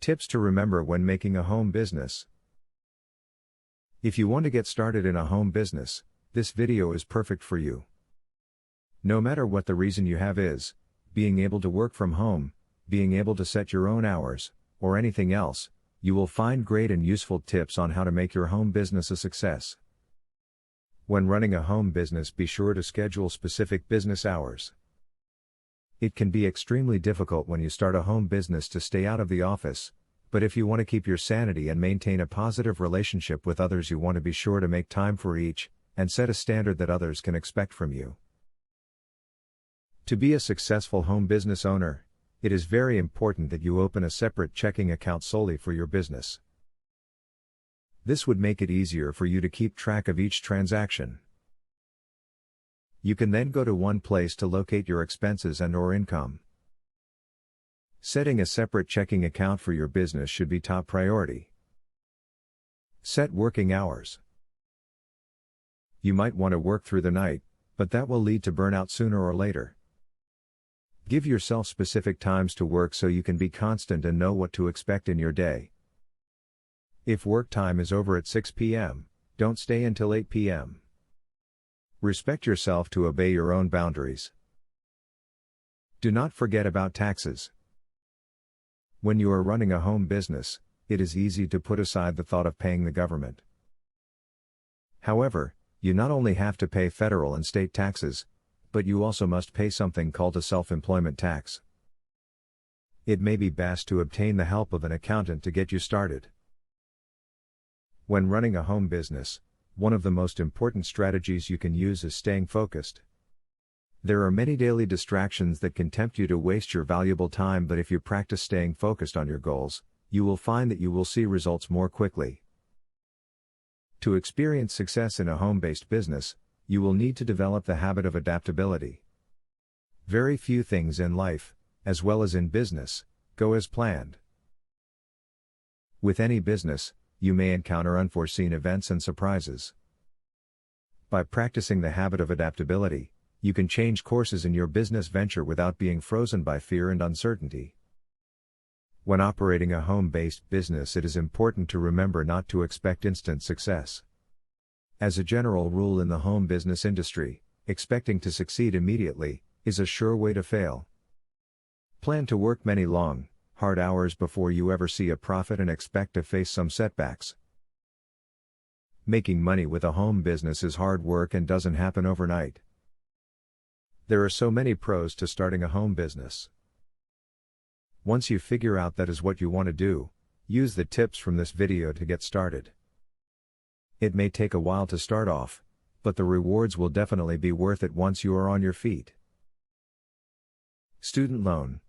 Tips to remember when making a home business. If you want to get started in a home business, this video is perfect for you. No matter what the reason you have is, being able to work from home, being able to set your own hours, or anything else, you will find great and useful tips on how to make your home business a success. When running a home business, be sure to schedule specific business hours. It can be extremely difficult when you start a home business to stay out of the office, but if you want to keep your sanity and maintain a positive relationship with others, you want to be sure to make time for each, and set a standard that others can expect from you. To be a successful home business owner, it is very important that you open a separate checking account solely for your business. This would make it easier for you to keep track of each transaction. You can then go to one place to locate your expenses and/or income. Setting a separate checking account for your business should be top priority. Set working hours. You might want to work through the night, but that will lead to burnout sooner or later. Give yourself specific times to work so you can be constant and know what to expect in your day. If work time is over at 6 p.m., don't stay until 8 p.m. Respect yourself to obey your own boundaries. Do not forget about taxes. When you are running a home business, it is easy to put aside the thought of paying the government. However, you not only have to pay federal and state taxes, but you also must pay something called a self-employment tax. It may be best to obtain the help of an accountant to get you started. When running a home business, one of the most important strategies you can use is staying focused. There are many daily distractions that can tempt you to waste your valuable time, but if you practice staying focused on your goals, you will find that you will see results more quickly. To experience success in a home-based business, you will need to develop the habit of adaptability. Very few things in life, as well as in business, go as planned. With any business, you may encounter unforeseen events and surprises. By practicing the habit of adaptability, you can change courses in your business venture without being frozen by fear and uncertainty. When operating a home-based business, it is important to remember not to expect instant success. As a general rule in the home business industry, expecting to succeed immediately is a sure way to fail. Plan to work many long, hard hours before you ever see a profit and expect to face some setbacks. Making money with a home business is hard work and doesn't happen overnight. There are so many pros to starting a home business. Once you figure out that is what you want to do, use the tips from this video to get started. It may take a while to start off, but the rewards will definitely be worth it once you are on your feet. Student loan.